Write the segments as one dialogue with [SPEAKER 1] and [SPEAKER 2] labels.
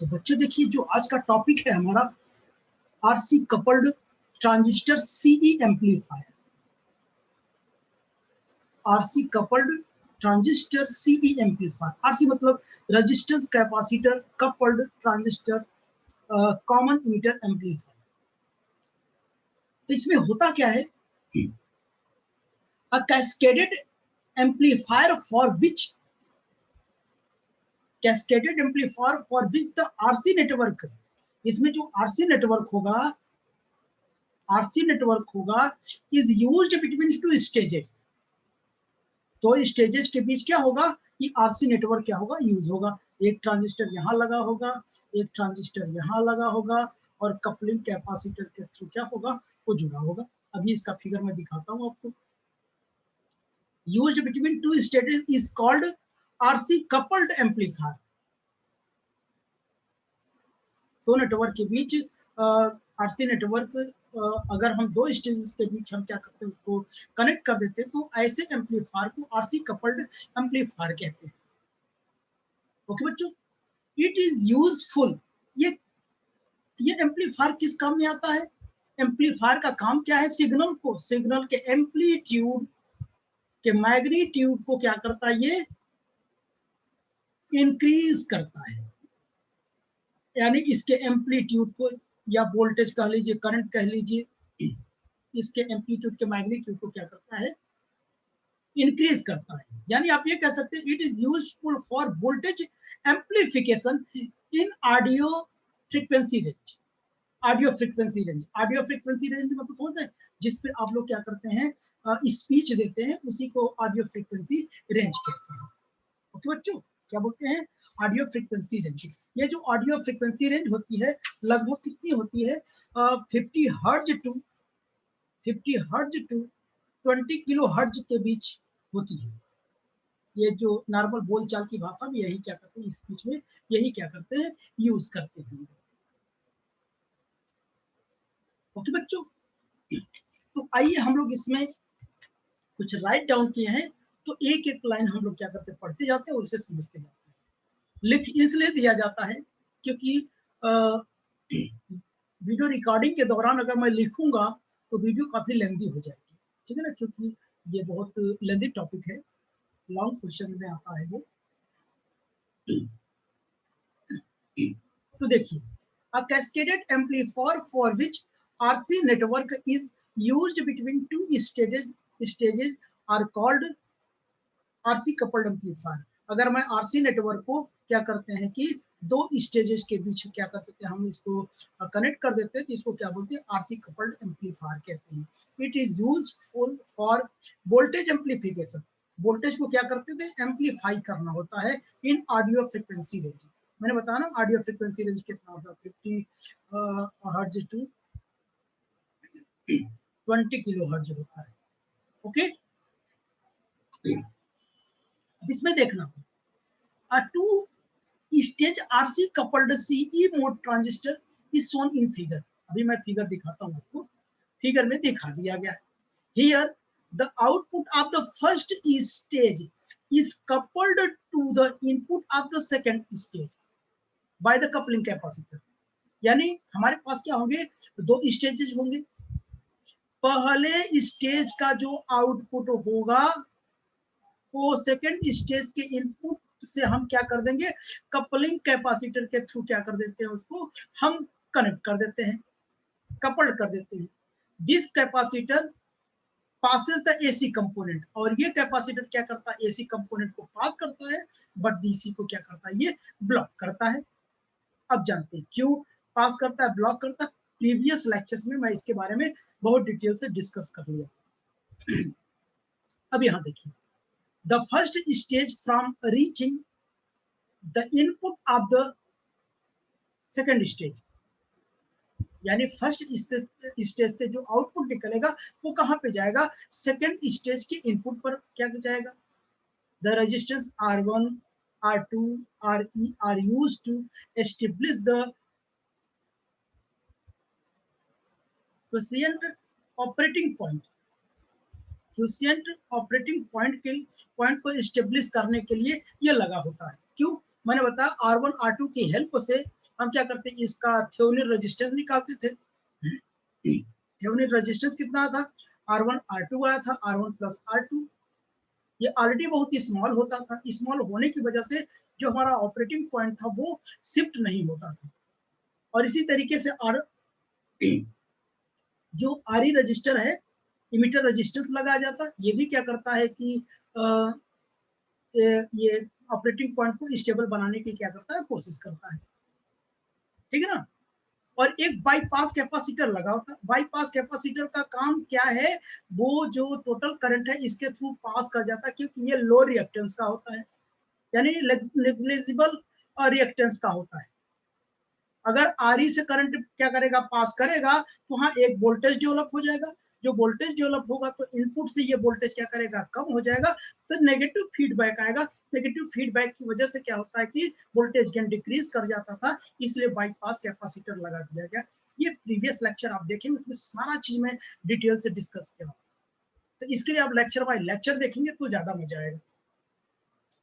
[SPEAKER 1] तो बच्चों देखिए, जो आज का टॉपिक है हमारा RC coupled transistor CE amplifier. RC coupled transistor CE amplifier. RC मतलब resistance capacitor coupled transistor common emitter amplifier. तो इसमें होता क्या है, a cascaded amplifier for which the RC network, इसमें जो RC नेटवर्क होगा is used between two stages। तो स्टेजेस के बीच क्या होगा कि RC नेटवर्क क्या होगा, यूज होगा। एक ट्रांजिस्टर यहाँ लगा होगा, एक ट्रांजिस्टर यहाँ लगा होगा, और कपलिंग कैपेसिटर के थ्रू क्या होगा, वो जुड़ा होगा। अभी इसका फिगर मैं दिखाता हूँ आपको। used between two stages is called RC coupled amplifier। दो नेटवर्क के बीच RC नेटवर्क, अगर हम दो स्टेजेस के बीच हम क्या करते हैं, उसको कनेक्ट कर देते हैं, तो ऐसे एम्पलीफायर को RC कपल्ड एम्पलीफायर कहते हैं। ओके बच्चों, इट इज यूजफुल। ये एम्पलीफायर किस काम में आता है? एम्पलीफायर का काम क्या है? सिग्नल के एम्पलीट्यूड के मैग्नीट्यूड को क्या करता है, ये इंक्रीज करता है। यानी इसके एम्पलीट्यूड को, या वोल्टेज कह लीजिए, करंट कह लीजिए, इसके एम्पलीट्यूड के मैग्नीट्यूड को क्या करता है, इंक्रीज करता है। यानी आप ये कह सकते हैं, it is useful for voltage amplification in audio frequency range. Audio frequency range मतलब समझते हैं, जिसपे आप लोग क्या करते हैं, स्पीच देते हैं, उसी को ऑडियो फ्रीक्वेंसी रेंज कहते हैं। ओके बच्चों, क्या बोलते हैं, ऑडियो फ्रीक्वेंसी रेंज। ये जो ऑडियो फ्रीक्वेंसी रेंज होती है, लगभग कितनी होती है, 50 हर्ट्ज टू 20 किलो हर्ट्ज के बीच होती है। ये जो नॉर्मल बोलचाल की भाषा में यही क्या करते हैं, स्पीच में यही क्या करते हैं, यूज करते हैं। ओके बच्चों, तो आइए हम लोग इसमें कुछ राइट डाउन किए हैं, तो एक एक लाइन हम लोग क्या करते हैं, पढ़ते जाते हैं और उसे समझते जाते हैं। लिख इसलिए दिया जाता है क्योंकि वीडियो रिकॉर्डिंग के दौरान अगर मैं लिखूंगा तो वीडियो काफी लेंथी हो जाएगी, ठीक है ना, क्योंकि ये बहुत लेंथी टॉपिक है, लॉन्ग क्वेश्चन में आता है वो। तो देखिए, a cascaded amplifier for which RC network is used between two stages are called RC coupled amplifier। अगर मैं RC नेटवर्क को क्या करते हैं कि दो स्टेजेस के बीच क्या करते हैं, हम इसको कनेक्ट कर देते हैं, तो इसको क्या बोलते हैं, RC coupled amplifier कहते हैं। It is useful for voltage amplification. Voltage को क्या करते थे, एम्पलीफाई करना होता है इन ऑडियो फ्रीक्वेंसी रेंज। मैंने बताया ना, ऑडियो फ्रीक्वेंसी रेंज कितना होता है, 50 हर्ट्ज टू 20 किलो हर्ट्ज होता है। ओके, इसमें देखना, a two stage RC coupled CE mode transistor is shown in figure। अभी मैं फिगर दिखाता हूँ आपको, फिगर में दिखा दिया गया। Here the output of the first stage is coupled to the input of the second stage by the coupling capacitor। यानी हमारे पास क्या होंगे, दो स्टेजेस होंगे। पहले स्टेज का जो आउटपुट होगा वो सेकेंड स्टेज के इनपुट से हम क्या कर देंगे, कपलिंग कैपेसिटर के थ्रू क्या कर देते हैं, उसको हम कनेक्ट कर देते हैं, कपल्ड कर देते हैं। This capacitor passes the AC component, और ये कैपेसिटर क्या करता है, एसी कंपोनेंट को पास करता है, बट डीसी को क्या करता है, ये ब्लॉक करता है। अब जानते हैं क्यों पास करता है, ब्लॉक करता है। प्रीवियस लेक्चर्स में मैं इसके बारे में बहुत डिटेल से डिस्कस कर लिया। अब यहाँ देखिए, the first stage from reaching the input of the second stage, यानी फर्स्ट स्टेज से जो आउटपुट निकलेगा वो कहां पे जाएगा, सेकेंड स्टेज के इनपुट पर क्या जाएगा। the resistors R1 R2 RE are used to establish the quiescent operating point। Quiescent operating point को एस्टेब्लिश करने के लिए ये लगा होता है। क्यों, मैंने बताया R1 R2 की हेल्प से हम क्या करते हैं, इसका थेवेनिन रेजिस्टेंस निकालते थे। थेवेनिन रेजिस्टेंस कितना था, R1 R2 आया था, R1 प्लस R2। ये ऑलरेडी बहुत ही स्मॉल होता था, स्मॉल होने की वजह से जो हमारा ऑपरेटिंग पॉइंट था वो शिफ्ट नहीं होता था। और इसी तरीके से जो RE रजिस्टर है, इमिटर रेजिस्टेंस लगाया जाता, ये भी क्या करता है कि ये ऑपरेटिंग पॉइंट को स्टेबल बनाने की क्या करता है, कोशिश करता है, ठीक है ना। और एक बाईपास कैपेसिटर लगा होता है। बाईपास कैपेसिटर का काम क्या है, वो जो टोटल करंट है इसके थ्रू पास कर जाता है, क्योंकि ये लो रिएक्टेंस का होता है, यानी नेग्लिजिबल रिएक्टेंस का होता है। अगर RE से करंट क्या करेगा, पास करेगा, तो वहां एक वोल्टेज डेवलप हो जाएगा। जो वोल्टेज डेवलप होगा तो इनपुट से ये वोल्टेज क्या करेगा, कम हो जाएगा, तो नेगेटिव फीडबैक आएगा। नेगेटिव फीडबैक की वजह से क्या होता है कि वोल्टेज गेन डिक्रीज कर जाता था, इसलिए बाईपास कैपेसिटर लगा दिया गया। ये प्रीवियस लेक्चर आप देखेंगे, उसमें सारा चीज में डिटेल से डिस्कस किया। तो इसके लिए आप लेक्चर बाय लेक्चर देखेंगे तो ज्यादा मजा आएगा।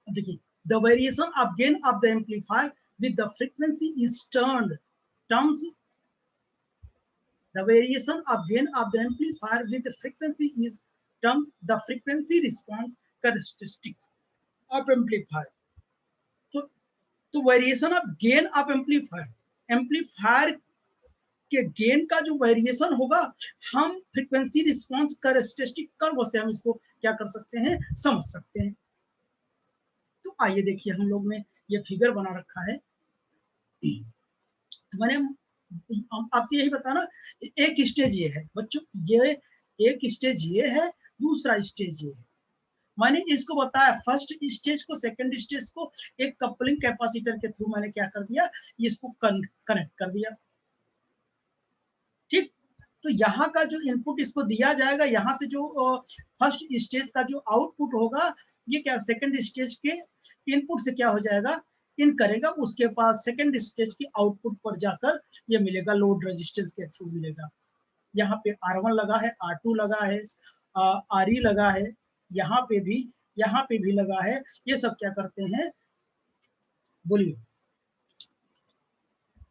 [SPEAKER 1] देखिए, the variation of gain of the amplifier with the frequency is terms. The variation of gain of the amplifier with the frequency is terms the frequency response characteristic of amplifier. तो variation of gain of amplifier के gain का जो variation होगा, हम frequency response characteristic curve से हम इसको क्या कर सकते हैं, समझ सकते हैं। तो आइए देखिए, हम लोग ने ये फिगर बना रखा है। तो मैंने आपसे यही बताना, एक स्टेज ये है बच्चों, ये एक स्टेज ये है, दूसरा स्टेज ये है। मैंने इसको बताया फर्स्ट स्टेज को, सेकंड स्टेज को एक कपलिंग कैपेसिटर के थ्रू मैंने क्या कर दिया, इसको कनेक्ट कर दिया, ठीक। तो यहाँ का जो इनपुट इसको दिया जाएगा, यहाँ से जो फर्स्ट स्टेज का जो आउटपुट होगा, ये क्या सेकंड स्टेज के इनपुट से क्या हो जाएगा, इन करेगा, उसके पास सेकंड स्टेज की आउटपुट पर जाकर ये मिलेगा, लोड रेजिस्टेंस के थ्रू मिलेगा। यहाँ पे R1 लगा है, R2 लगा है, RE लगा है, यहाँ पे भी लगा है। ये सब क्या करते हैं, बोलिए,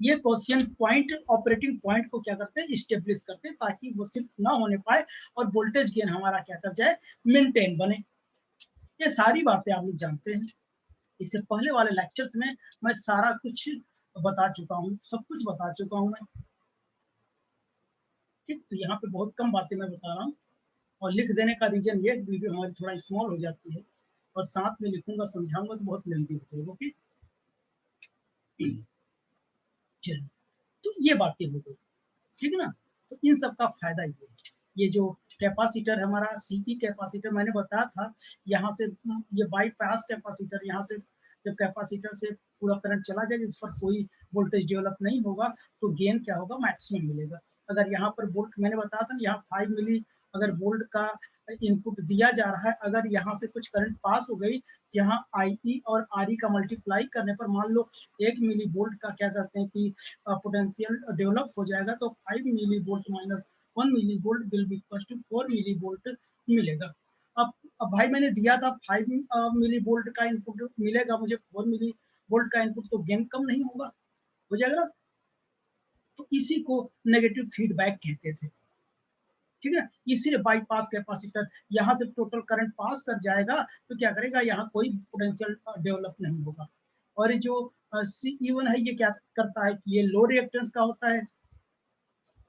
[SPEAKER 1] ये क्वेश्चन पॉइंट ऑपरेटिंग पॉइंट को क्या करते हैं, स्टेब्लिश करते हैं, ताकि वो शिफ्ट ना होने पाए और वोल्टेज गेन हमारा क्या कर जाए, मेंटेन बने। ये सारी बातें आप लोग जानते हैं। इससे पहले वाले लेक्चर्स में मैं सारा कुछ बता चुका हूँ, सब कुछ बता चुका हूँ मैं, ठीक। तो यहाँ पे बहुत कम बातें मैं बता रहा हूँ, और लिख देने का रीजन ये, वीडियो हमारी थोड़ा स्मॉल हो जाती है, और साथ में लिखूंगा समझाऊंगा तो बहुत लेंथी होती है। ओके, चलिए, तो ये बातें हो गई, ठीक है ना। तो इन सब का फायदा ये जो कैपेसिटर हमारा सीई कैपेसिटर मैंने बताया था, यहाँ से ये बाईपास कैपेसिटर, यहाँ से जब कैपेसिटर से पूरा करंट चला जाएगा, इस पर कोई वोल्टेज डेवलप नहीं होगा, तो गेन क्या होगा, मैक्सिमम मिलेगा। अगर यहाँ पर वोल्ट मैंने बताया था, यहाँ 5 मिली अगर वोल्ट का इनपुट दिया जा रहा है, अगर यहाँ से कुछ करंट पास हो गई, यहाँ IE और RE का मल्टीप्लाई करने पर मान लो 1 मिली वोल्ट का क्या करते हैं कि पोटेंशियल डेवलप हो जाएगा, तो 5 milli volt minus 1 milli volt will be equal to 4 milli volt मिलेगा। अब भाई मैंने दिया था 5 मिली वोल्ट का इनपुट मिलेगा मुझे, 4 मिली वोल्ट का इनपुट, तो गेन कम नहीं होगा, हो जाएगा ना। तो इसी को नेगेटिव फीडबैक कहते थे, ठीक है ना। इसीलिए बाईपास कैपेसिटर यहाँ से टोटल करंट पास कर जाएगा, तो क्या करेगा, यहाँ कोई पोटेंशियल डेवलप नहीं होगा। और जो CE1 है, ये क्या करता है कि ये लो रिएक्टेंस का होता है,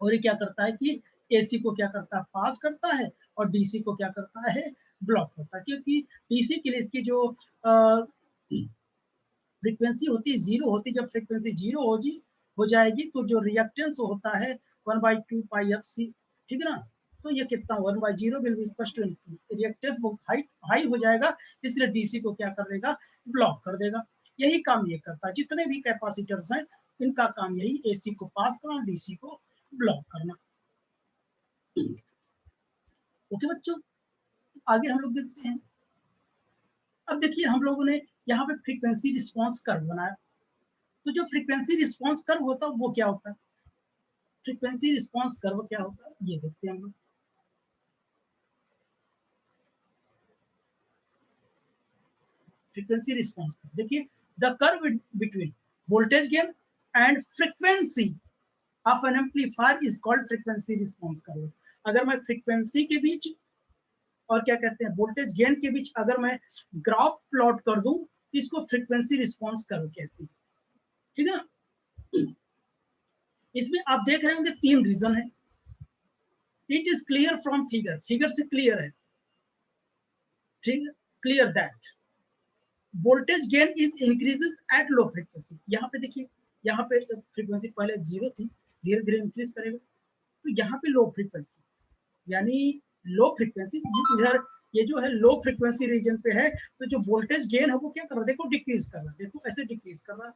[SPEAKER 1] और ये क्या करता है कि AC को क्या करता है, पास करता है, और DC को क्या करता है, ब्लॉक करता है। क्योंकि DC के लिए इसकी जो फ्रीक्वेंसी होती है, जीरो होती है। जब फ्रीक्वेंसी जीरो हो जाएगी, तो जो रिएक्टेंस होता है 1/2 पाई FC, ठीक है ना। तो ये कितना 1/0 will be equal to reactance बहुत हाई हो जाएगा, इसलिए DC को क्या कर देगा, ब्लॉक कर देगा। यही काम ये करता है, जितने भी कैपेसिटर्स हैं इनका काम यही, AC को पास करना, DC को ब्लॉक करना। ओके बच्चों, आगे हम लोग देखते हैं। अब देखिए, हम लोगों ने यहाँ पे फ्रीक्वेंसी रिस्पॉन्स कर्व बनाया। तो जो फ्रीक्वेंसी रिस्पॉन्स कर्व होता है वो क्या होता है, फ्रीक्वेंसी रिस्पॉन्स कर्व क्या होता है, ये देखते हैं हम लोग। फ्रीक्वेंसी रिस्पॉन्स कर्व देखिए, the curve between voltage gain and frequency of N amplifier is called frequency response curve. अगर मैं फ्रीक्वेंसी के बीच और क्या कहते हैं वोल्टेज गेन के बीच अगर मैं ग्राफ प्लॉट कर दूं, इसको फ्रीक्वेंसी रिस्पॉन्स कर्व कहते हैं। ठीक है ना। इसमें आप देख रहे होंगे 3 रीजन है। It is clear from figure, figure से क्लियर है, ठीक है, clear that voltage gain is increases at low frequency. यहाँ पे देखिए, यहाँ पे फ्रीक्वेंसी पहले 0 थी, धीरे धीरे इंक्रीज करेगा। तो यहाँ पे लो फ्रीक्वेंसी यानी लो फ्रीक्वेंसी इधर ये जो है लो फ्रीक्वेंसी रीजन पे है, तो जो वोल्टेज गेन है वो क्या कर रहा है, देखो डिक्रीज कर रहा है, देखो ऐसे डिक्रीज कर रहा है,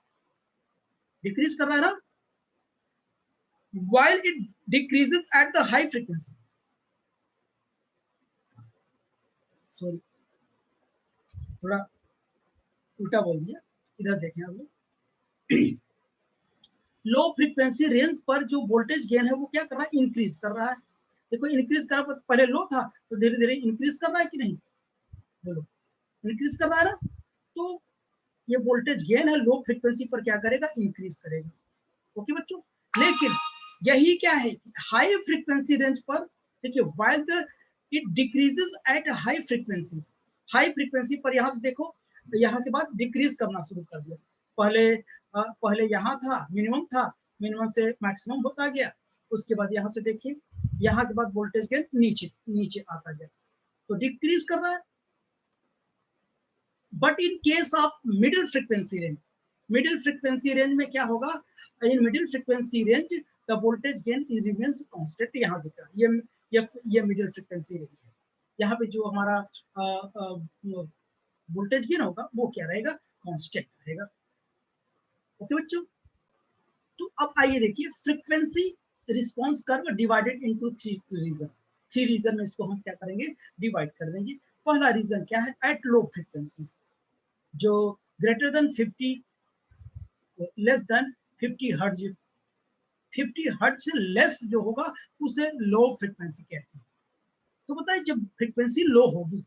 [SPEAKER 1] डिक्रीज कर रहा है ना, while it decreases at the high frequency. Sorry, थोड़ा उल्टा बोल दिया, इधर देखें आप लोग। लो फ्रीक्वेंसी रेंज पर जो वोल्टेज गेन है वो क्या कर रहा है, इंक्रीज कर रहा है। देखो इंक्रीज कर रहा है, पहले लो था तो धीरे धीरे इंक्रीज कर रहा है कि नहीं, बोलो इंक्रीज कर रहा है ना। तो ये वोल्टेज गेन है लो फ्रीक्वेंसी पर क्या करेगा, इंक्रीज करेगा। ओके बच्चों, लेकिन यही क्या है, हाई फ्रीक्वेंसी रेंज पर देखिए while the it decreases at high frequency, high frequency पर यहां से देखो, यहाँ के बाद डिक्रीज करना शुरू कर दिया। पहले यहाँ था मिनिमम था, मिनिमम से मैक्सिमम होता गया, उसके बाद यहाँ से देखिए, यहाँ के बाद वोल्टेज गेन नीचे नीचे आता गया, तो डिक्रीज कर रहा है। But in case of middle frequency range, middle frequency range में क्या होगा, in middle frequency range the voltage gain is remains constant. यहाँ दिख रहा है ये मिडिल फ्रीक्वेंसी रेंज है, यहाँ पे जो हमारा वोल्टेज गेन होगा वो क्या रहेगा, कांस्टेंट रहेगा। ओके बच्चों, तो अब आइए देखिए frequency response curve divided into 3 region. 3 region में इसको हम क्या करेंगे, डिवाइड कर देंगे। पहला रीजन क्या है, एट लो फ्रीक्वेंसी, जो greater than 50 less than 50 hertz, 50 hertz से लेस जो होगा उसे लो फ्रीक्वेंसी कहते हैं। तो बताइए जब फ्रीक्वेंसी लो होगी,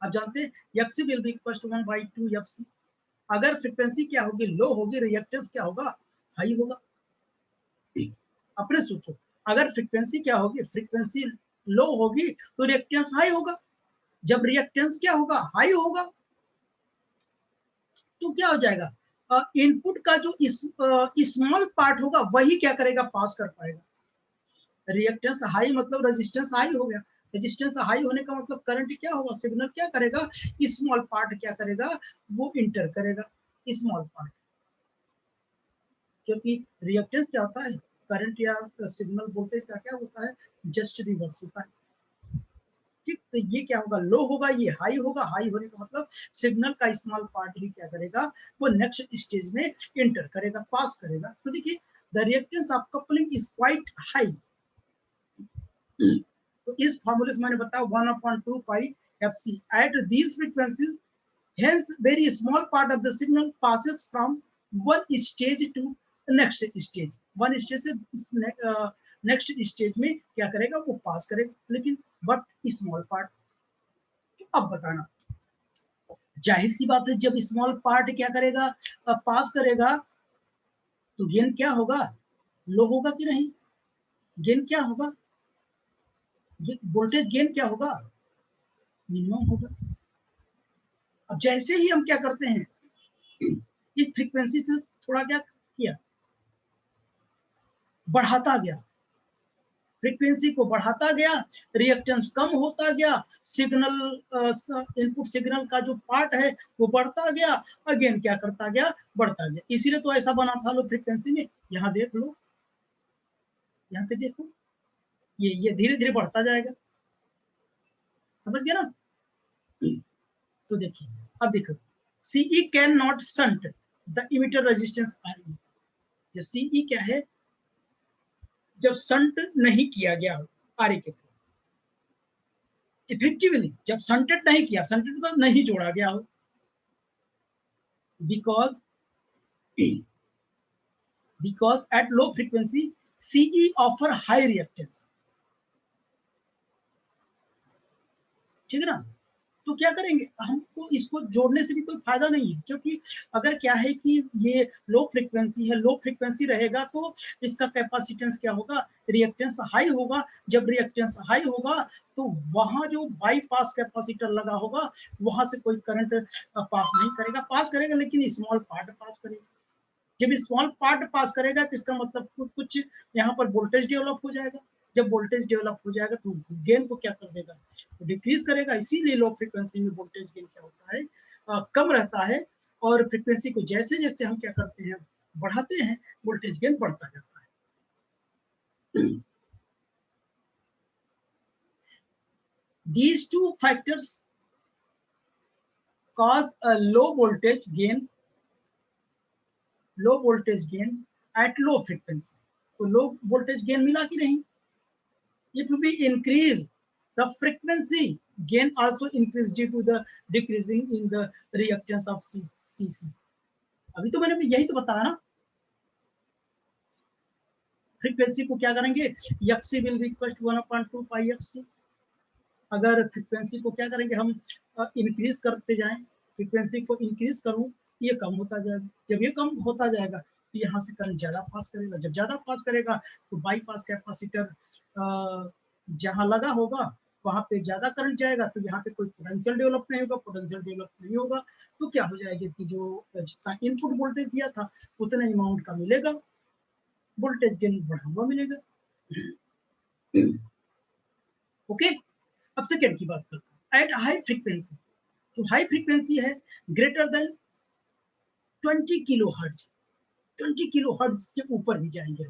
[SPEAKER 1] आप जानते हैं XC will be equal to 1/2 FC। अगर फ्रीक्वेंसी क्या होगी, लो होगी, रिएक्टेंस क्या होगा, हाई होगा। अपने सोचो, अगर फ्रीक्वेंसी क्या होगी, फ्रीक्वेंसी लो होगी तो रिएक्टेंस हाई होगा, जब रिएक्टेंस क्या होगा, हाई होगा, तो क्या हो जाएगा, इनपुट का जो स्मॉल पार्ट होगा वही क्या करेगा, पास कर पाएगा। रिएक्टेंस हाई मतलब रेजिस्टेंस हाई हो गया, रेजिस्टेंस हाई होने का मतलब करंट क्या होगा, सिग्नल क्या करेगा, स्मॉल पार्ट क्या करेगा, वो इंटर करेगा, स्मॉल पार्ट। क्योंकि रिएक्टेंस क्या होता है, करंट या सिग्नल वोल्टेज का क्या होता है, जस्ट रिवर्स होता है। ठीक, तो ये क्या होगा, लो होगा, ये हाई होगा, हाई होने का मतलब सिग्नल का स्मॉल पार्ट ही क्या करेगा, वो नेक्स्ट स्टेज में इंटर करेगा, पास करेगा। तो देखिए the reactance of coupling is quite high. तो इस फॉर्मूले से मैंने बताया 1/2 पाई FC at these frequencies, hence very small part of the signal passes from one stage to next stage, one stage से नेक्स्ट स्टेज में क्या करेगा, वो पास करेगा, लेकिन बट स्मॉल पार्ट। अब बताना, जाहिर सी बात है जब स्मॉल पार्ट क्या करेगा, पास करेगा, तो गेन क्या होगा, लो होगा कि नहीं, गेन क्या होगा, वोल्टेज गेन क्या होगा, मिनिमम होगा। अब जैसे ही हम क्या करते हैं, इस फ्रीक्वेंसी से थोड़ा क्या किया, बढ़ाता गया, फ्रीक्वेंसी को बढ़ाता गया, रिएक्टेंस कम होता गया, सिग्नल इनपुट सिग्नल का जो पार्ट है वो बढ़ता गया, अगेन क्या करता गया, बढ़ता गया। इसीलिए तो ऐसा बना था लो फ्रीक्वेंसी में। यहाँ देख लो, यहाँ पे देखो, ये धीरे धीरे बढ़ता जाएगा, समझ गया ना। तो देखिए, अब देखो, CE can not shunt the emitter resistance RE। जब CE क्या है, जब शंट नहीं किया गया RE के थ्रू, इफेक्टिवली जब शंटेड नहीं किया, शंटेड मतलब नहीं जोड़ा गया हो, because at low frequency CE offer high reactance। ठीक है ना, तो क्या करेंगे, हमको इसको जोड़ने से भी कोई फायदा नहीं है, क्योंकि अगर क्या है कि ये लो फ्रीक्वेंसी है, लो फ्रीक्वेंसी रहेगा तो इसका कैपेसिटेंस क्या होगा, रिएक्टेंस हाई होगा। जब रिएक्टेंस हाई होगा तो वहां जो बाईपास कैपेसिटर लगा होगा वहां से कोई करंट पास नहीं करेगा, पास करेगा लेकिन स्मॉल पार्ट पास करेगा। जब स्मॉल पार्ट पास करेगा तो इसका मतलब कुछ यहाँ पर वोल्टेज डेवलप हो जाएगा। जब वोल्टेज डेवलप हो जाएगा तो गेन को क्या कर देगा, तो डिक्रीज करेगा। इसीलिए लो फ्रीक्वेंसी में वोल्टेज गेन क्या होता है, कम रहता है। और फ्रीक्वेंसी को जैसे जैसे हम क्या करते हैं, बढ़ाते हैं, वोल्टेज गेन बढ़ता जाता है। These two factors cause a low voltage gain at low frequency. तो लो वोल्टेज गेन मिला कि नहीं। If we increase the frequency, gain also increase due to the decreasing in the reactance of CC. अभी तो मैंने यही तो बताया ना, फ्रीक्वेंसी को क्या करेंगे, XC will be equal to 1/2 pi FC। अगर फ्रीक्वेंसी को क्या करेंगे हम, इंक्रीज करते जाएं, फ्रीक्वेंसी को इंक्रीज करूं, ये कम होता जाएगा। जब ये कम होता जाएगा तो यहाँ से करंट ज्यादा पास करेगा। जब ज्यादा पास करेगा तो बाईपास कैपेसिटर जहां लगा होगा वहां पे ज्यादा करंट जाएगा, तो यहाँ पे कोई पोटेंशियल डेवलप नहीं होगा। पोटेंशियल डेवलप नहीं होगा तो क्या हो जाएगा कि जो जितना इनपुट वोल्टेज दिया था उतने अमाउंट का मिलेगा, वोल्टेज गेन बढ़ा हुआ मिलेगा। ओके, अब सेकेंड की बात करते हैं। एट हाई फ्रीक्वेंसी, तो हाई फ्रीक्वेंसी है greater than 20 kilo hertz, 20 kilo hertz के ऊपर भी जाएंगे।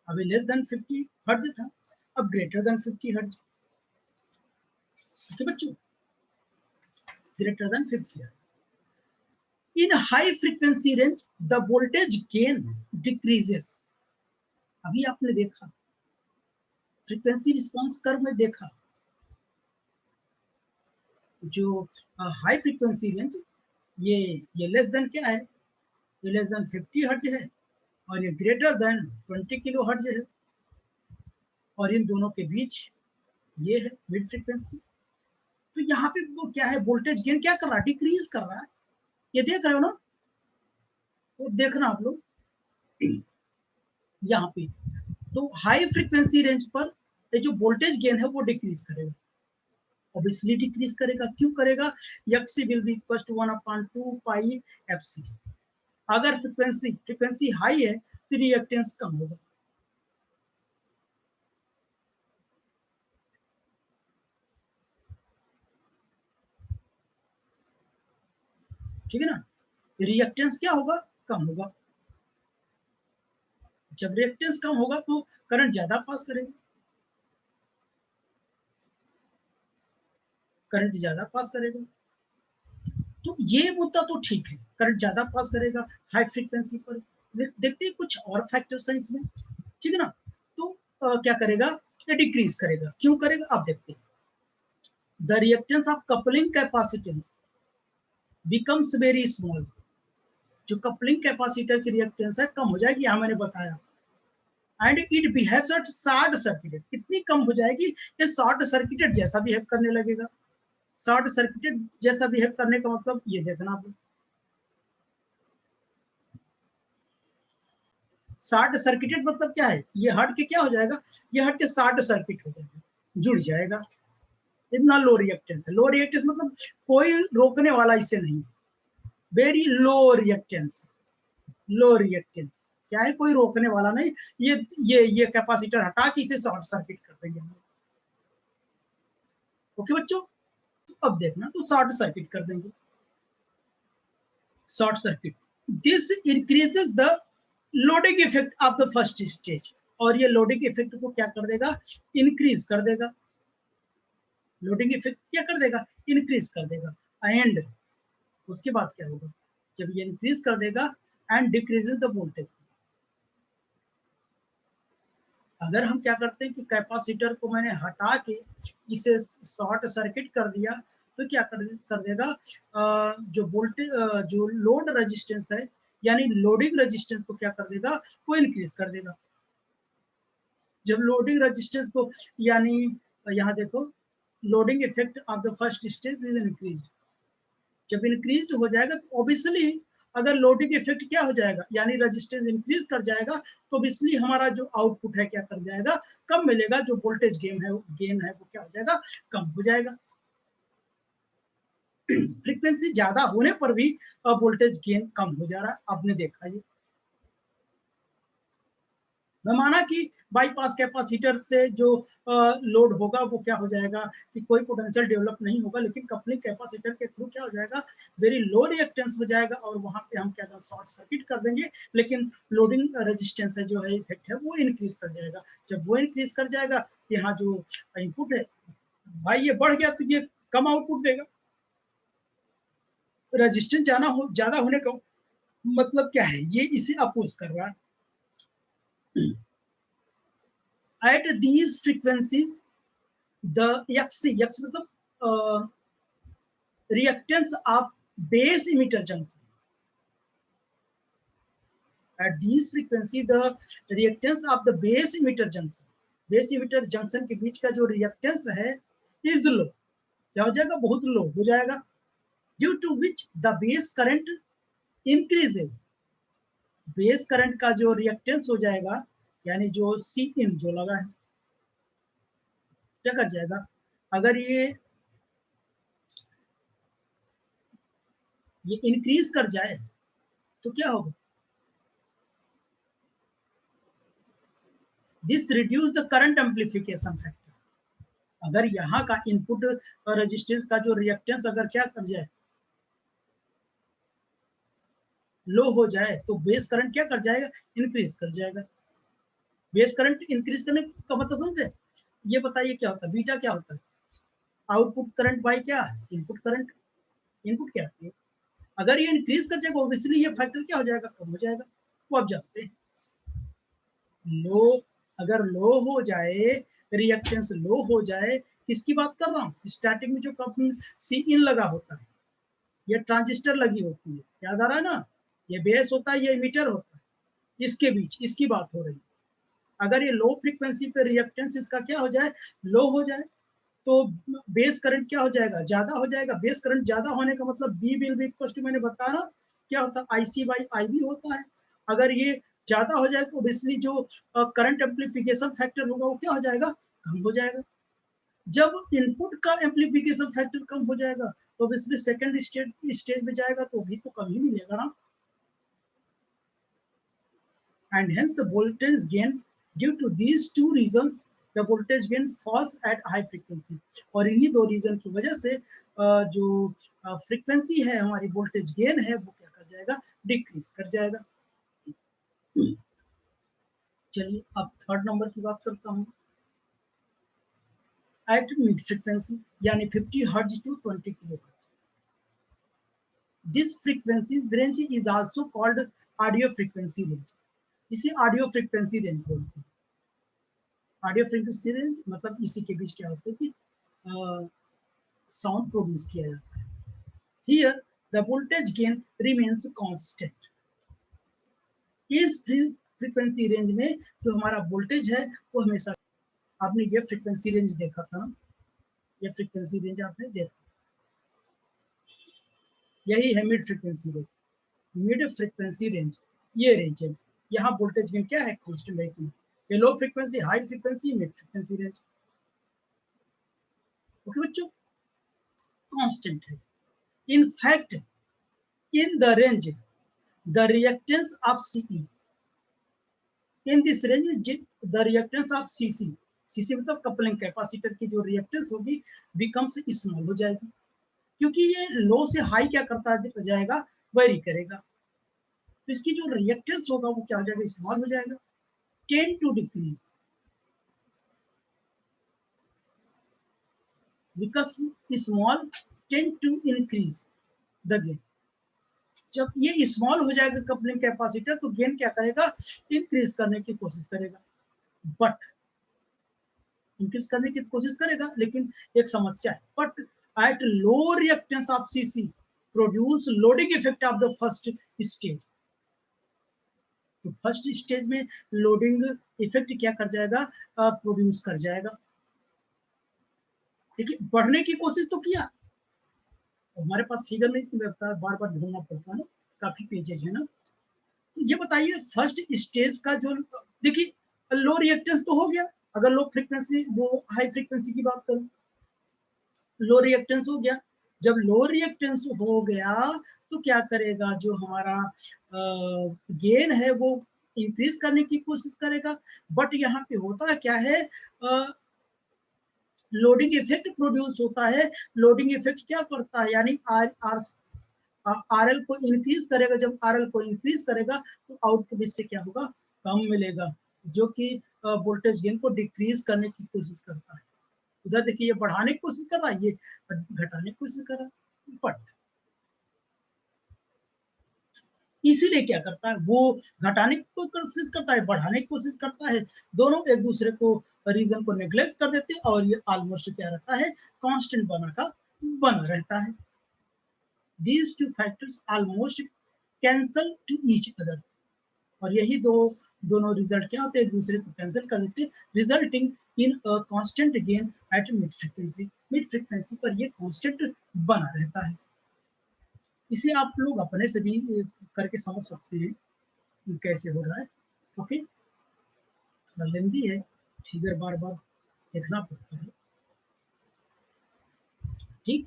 [SPEAKER 1] अभी लेस देन 50 हर्ट्ज था, अब ग्रेटर देन 50 हर्ट्ज। ओके बच्चों, greater than 50 hertz. In high frequency range the voltage gain decreases. अभी आपने देखा फ्रीक्वेंसी रिस्पॉन्स कर्व में देखा, जो हाई फ्रीक्वेंसी रेंज ये लेस देन क्या है, ये लेस देन 50 हर्ट्ज है, और ये ग्रेटर देन 20 किलो हर्ट्ज है, और इन दोनों के बीच ये है मिड फ्रीक्वेंसी। तो यहाँ पे वो क्या है, वोल्टेज गेन क्या कर रहा है, डिक्रीज कर रहा है। ये देख रहे हो ना, तो देखना आप लोग यहाँ पे, तो हाई फ्रीक्वेंसी रेंज पर ये जो वोल्टेज गेन है वो डिक्रीज करेगा, ऑब्वियसली डिक्रीज करेगा। क्यों करेगा, XC will be equal to 1/2 pi FC। अगर फ्रीक्वेंसी हाई है तो रिएक्टेंस कम होगा। ठीक है ना, रिएक्टेंस क्या होगा, कम होगा। जब रिएक्टेंस कम होगा तो करंट ज्यादा पास करेगा, करंट ज्यादा पास करेगा। तो ये मुद्दा तो ठीक है, करंट ज्यादा पास करेगा हाई फ्रीक्वेंसी पर। देखते हैं कुछ और फैक्टर्स हैं इसमें, ठीक है ना। तो क्या करेगा, ये डिक्रीज करेगा। क्यों करेगा, आप देखते हैं। The reactance of coupling capacitance becomes very small. जो कपलिंग कैपेसिटर की रिएक्टेंस है कम हो जाएगी, यहाँ मैंने बताया। And it behaves at short circuited, इतनी कम हो जाएगी कि शॉर्ट सर्किटेड जैसा बिहेव करने लगेगा। शॉर्ट सर्किटेड जैसा बिहेव करने का मतलब ये देखना आप, शॉर्ट सर्किटेड मतलब क्या है, ये हट के क्या हो जाएगा, ये हट के शॉर्ट सर्किट हो जाएगा, जुड़ जाएगा। इतना लो रिएक्टेंस है। लो रिएक्टेंस मतलब कोई रोकने वाला इससे नहीं, वेरी लो रिएक्टेंस। लो रिएक्टेंस क्या है, कोई रोकने वाला नहीं। ये कैपेसिटर हटा के इसे शॉर्ट सर्किट कर देंगे। ओके बच्चों, तो अब देखना, तो शॉर्ट सर्किट कर देंगे, short circuit. This increases the loading effect of the first stage. और ये लोडिंग इफेक्ट को क्या कर देगा, इंक्रीज कर देगा। लोडिंग इफेक्ट क्या कर देगा, इंक्रीज कर देगा। एंड उसके बाद क्या होगा, जब ये इंक्रीज कर देगा, एंड डिक्रीजेस द वोल्टेज। अगर हम क्या करते हैं कि कैपेसिटर को मैंने हटा के इसे शॉर्ट सर्किट कर दिया, तो क्या कर देगा, जो वोल्टेज जो लोड रेजिस्टेंस है, यानी लोडिंग रेजिस्टेंस को क्या कर देगा, वो इंक्रीज कर देगा। जब लोडिंग रेजिस्टेंस को, यानी यहाँ देखो, loading effect of the first stage is increase. जब इंक्रीज हो जाएगा तो ऑब्वियसली अगर लोडिंग इफेक्ट क्या हो जाएगा, यानी रेजिस्टेंस इंक्रीज कर जाएगा, तो ऑब्वियसली हमारा जो आउटपुट है क्या कर जाएगा, कम मिलेगा। जो वोल्टेज गेन है वो क्या हो जाएगा, कम हो जाएगा। फ्रीक्वेंसी ज्यादा होने पर भी वोल्टेज गेन कम हो जा रहा है, आपने देखा ये। मैं माना कि बाईपास कैपेसिटर से जो लोड होगा वो क्या हो जाएगा कि कोई पोटेंशियल डेवलप नहीं होगा, लेकिन कपलिंग कैपेसिटर के थ्रू क्या हो जाएगा, वेरी लो रिएक्टेंस हो जाएगा और वहां पे हम क्या शॉर्ट सर्किट कर देंगे, लेकिन लोडिंग रेजिस्टेंस है जो है इफेक्ट है वो इंक्रीज कर जाएगा। जब वो इंक्रीज कर जाएगा, यहाँ जो इनपुट है भाई ये बढ़ गया तो ये कम आउटपुट देगा। रेजिस्टेंस ज्यादा होने का मतलब क्या है, ये इसे अपोज कर रहा है। At these frequencies, the X मतलब reactance of base emitter junction. At these frequency, the reactance of the base emitter junction के बीच का जो reactance है is low, क्या हो जाएगा, बहुत लो हो जाएगा। Due to which the base current increases, base current का जो रिएक्टेंस हो जाएगा, यानी जो सी इन जो लगा है क्या कर जाएगा, अगर ये इंक्रीज कर जाए तो क्या होगा, this reduce the current amplification factor. अगर यहाँ का इनपुट रेजिस्टेंस का जो रिएक्टेंस अगर क्या कर जाए, लो हो जाए, तो बेस करंट क्या कर जाएगा, इंक्रीज कर जाएगा। बेस करंट इंक्रीज करने का मतलब समझे, ये बताइए क्या होता है, बीटा क्या होता है, आउटपुट करंट बाय क्या, इनपुट करंट। इनपुट क्या है, अगर ये इंक्रीज कर जाएगा ऑब्वियसली ये फैक्टर क्या हो जाएगा, कम हो जाएगा। वो आप जानते हैं, लो अगर लो हो जाए, रिएक्टेंस लो हो जाए, किसकी बात कर रहा हूँ, स्टार्टिंग में जो कप सी इन लगा होता है, ये ट्रांजिस्टर लगी होती है, याद आ रहा है ना, ये बेस होता है, ये इमीटर होता है, इसके बीच इसकी बात हो रही है। अगर ये लो फ्रीक्वेंसी पे रिएक्टेंस इसका क्या हो जाए, लो हो जाए, तो बेस करंट क्या हो जाएगा, ज्यादा हो जाएगा। बेस करंट ज्यादा होने का मतलब B will be equal to, मैंने बताया क्या होता है, आईसी बाई आईबी होता है। अगर ये ज्यादा हो जाए तो ऑब्वियसली जो करंट एम्प्लीफिकेशन फैक्टर होगा वो क्या हो जाएगा, कम हो जाएगा। जब इनपुट का एम्प्लीफिकेशन फैक्टर कम हो जाएगा तो ऑब्वियसली सेकंड स्टेज में जाएगा तो भी तो कम ही मिलेगा ना। And hence the voltage gain, due to these two reasons the voltage gain falls at high frequency। और इन्हीं दो रीजन की वजह से जो फ्रीक्वेंसी है हमारी वोल्टेज गेन है वो क्या कर जाएगा, डिक्रीज कर जाएगा। चलिए अब थर्ड नंबर की बात करता हूँ। एट मिड फ्रीक्वेंसी यानी 50 hertz to 20 kilo hertz, this frequency range is also called audio frequency range. इसे ऑडियो फ्रीक्वेंसी रेंज बोलते हैं। ऑडियो फ्रीक्वेंसी रेंज मतलब इसी के बीच क्या होता है कि साउंड प्रोड्यूस किया जाता है। Here the voltage gain remains constant. इस फ्रीक्वेंसी रेंज में जो हमारा वोल्टेज है वो हमेशा, आपने ये फ्रीक्वेंसी रेंज देखा था ना, ये फ्रीक्वेंसी रेंज आपने देखा, यही है mid frequency range. Mid frequency range ये रेंज है, यहाँ वोल्टेज गेन क्या है, कांस्टेंट रहती है। ये low frequency, high frequency, mid frequency range. Okay बच्चों, कांस्टेंट है। In fact in the range the reactance of CE, in this range the reactance of CC मतलब कपलिंग कैपेसिटर की जो रिएक्टेंस होगी बिकम्स स्मॉल हो जाएगी, क्योंकि ये लो से हाई क्या करता जाएगा, वेरी करेगा, तो इसकी जो रिएक्टेंस होगा वो क्या हो जाएगा, स्मॉल हो जाएगा। Tend to decrease because small, tend to increase the gain. जब ये स्मॉल हो जाएगा कपलिंग कैपेसिटर तो गेन क्या करेगा, इंक्रीज करने की कोशिश करेगा, बट इंक्रीज करने की कोशिश करेगा, लेकिन एक समस्या है, but at low reactance of CC produce loading effect of the first stage. तो फर्स्ट स्टेज में लोडिंग इफेक्ट क्या कर जाएगा, प्रोड्यूस कर जाएगा। देखिए बढ़ने की कोशिश तो किया, हमारे पास फिगर नहीं मिलता, बार बार ढूंढना पड़ता है ना, काफी पेजेज है ना। तो ये बताइए फर्स्ट स्टेज का जो, देखिए लो रिएक्टेंस तो हो गया, अगर लो फ्रीक्वेंसी वो हाई फ्रीक्वेंसी की बात करूं, लो रिएक्टेंस हो गया। जब लो रिएक्टेंस हो गया तो क्या करेगा, जो हमारा गेन है वो इंक्रीज करने की कोशिश करेगा। बट यहाँ पे होता क्या है, लोडिंग इफेक्ट प्रोड्यूस होता है। लोडिंग इफेक्ट क्या करता है, यानी आर एल को इंक्रीज करेगा। जब आर एल को इंक्रीज करेगा तो आउटपुट इससे क्या होगा, कम मिलेगा, जो कि वोल्टेज गेन को डिक्रीज करने की कोशिश करता है। उधर देखिए ये बढ़ाने की कोशिश कर रहा है, ये घटाने की कोशिश कर रहा है। बट इसीलिए क्या करता है, वो घटाने की कोशिश करता है, बढ़ाने की कोशिश करता है, दोनों एक दूसरे को रीजन को नेग्लेक्ट कर देते हैं, और ये ऑलमोस्ट क्या रहता है, कांस्टेंट बना रहता है। These two factors almost cancel to each other, और यही दोनों रिजल्ट क्या होते हैं, एक दूसरे को कैंसिल कर देते हैं, resulting in a constant gain at mid frequency. Mid frequency पर ये कांस्टेंट बना रहता है। इसे आप लोग अपने से भी करके समझ सकते हैं कि कैसे हो रहा है। ओके, थोड़ा लेंदी है, फिगर बार बार देखना पड़ता है। ठीक,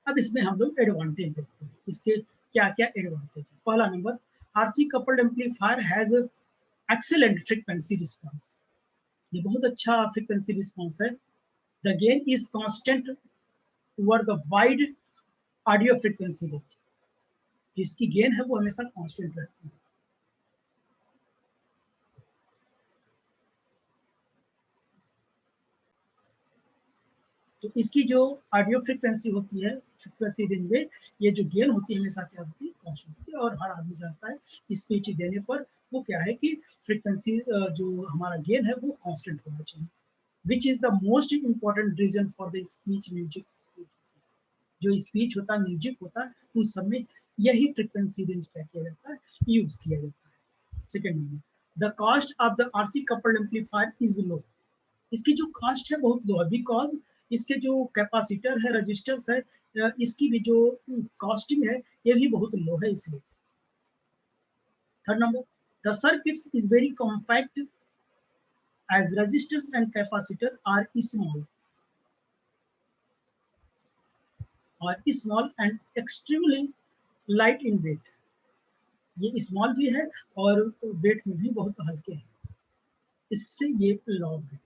[SPEAKER 1] अब इसमें हम लोग एडवांटेज देखते हैं, इसके क्या क्या एडवांटेज है। पहला number, RC coupled amplifier has excellent frequency response. ये बहुत अच्छा फ्रीक्वेंसी रिस्पांस है। The gain is constant over the wide audio frequency range. जिसकी गेन है वो हमेशा कांस्टेंट रहती है। तो इसकी जो ऑडियो फ्रीक्वेंसी होती है, फ्रीक्वेंसी रेंज में ये जो गेन होती है हमेशा क्या होती है, कांस्टेंट होती है। और हर आदमी जानता है स्पीच देने पर वो क्या है कि फ्रीक्वेंसी जो हमारा गेन है वो कांस्टेंट होना चाहिए। Which is the most important reason for the speech music. जो स्पीच होता है, म्यूजिक होता है, उन सब में यही फ्रीक्वेंसी रेंज क्या किया जाता है, यूज किया जाता है। Second number, the cost of the RC coupled amplifier is low. इसकी जो कॉस्ट है बहुत लो है, बिकॉज इसके जो कैपेसिटर है, रजिस्टर्स है, इसकी भी जो कॉस्टिंग है ये भी बहुत लो है, इसलिए। Third number, the circuits is very compact as resistors and capacitor are small and extremely light in weight. ये स्मॉल भी है और वेट में भी बहुत हल्के हैं, इससे ये लॉन्ग है।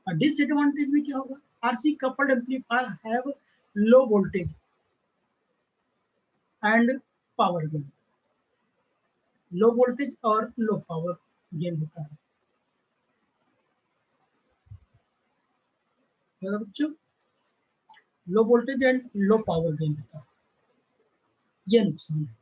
[SPEAKER 1] और डिसएडवांटेज में क्या होगा, RC coupled amplifier have low voltage and power gain. Low voltage और लो पावर गेन होता है। बच्चों, low voltage and low power gain होता है, ये नुकसान है।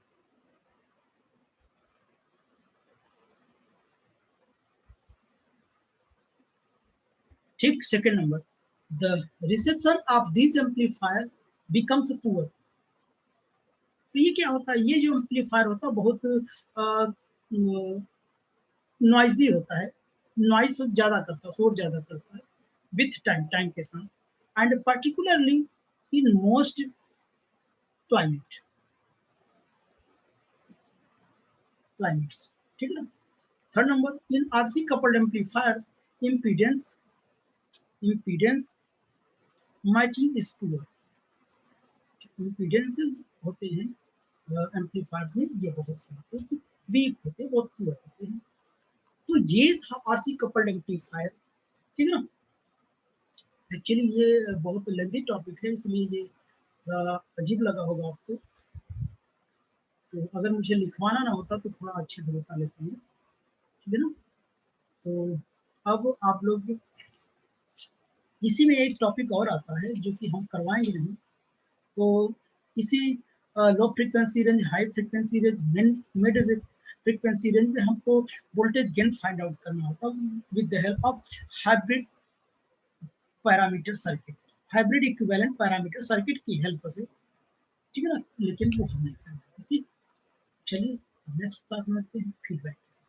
[SPEAKER 1] ठीक, second number, the reception of this amplifier becomes poor. तो ये क्या होता है, ये जो एम्पलीफायर होता है बहुत नॉइजी होता है, नॉइस ज्यादा करता है, शोर ज्यादा करता है विथ टाइम के साथ, and particularly in most climates. ठीक है ना। Third number, in RC coupled amplifiers impedance impedance matching is poor. Impedances होते हैं एम्पलीफायर्स में, ये बहुत वीक होते हैं, बहुत पुअर होते हैं। तो ये था आरसी कपल्ड एम्पलीफायर। ठीक है ना। एक्चुअली ये बहुत लेंथी टॉपिक है, इसलिए ये अजीब लगा होगा आपको। तो अगर मुझे लिखवाना ना होता तो थोड़ा अच्छे से बता लेते हैं। ठीक है ना। तो अब आप लोग, इसी में एक टॉपिक और आता है जो कि हम करवाएंगे नहीं, तो इसी low frequency range, high frequency range, mid frequency range में हमको वोल्टेज गेन फाइंड आउट करना होता है with the help of hybrid parameter circuit, hybrid equivalent parameter circuit की हेल्प से। ठीक है ना, लेकिन वो हम नहीं करेंगे। चलिए नेक्स्ट क्लास में मिलते हैं फीडबैक के साथ।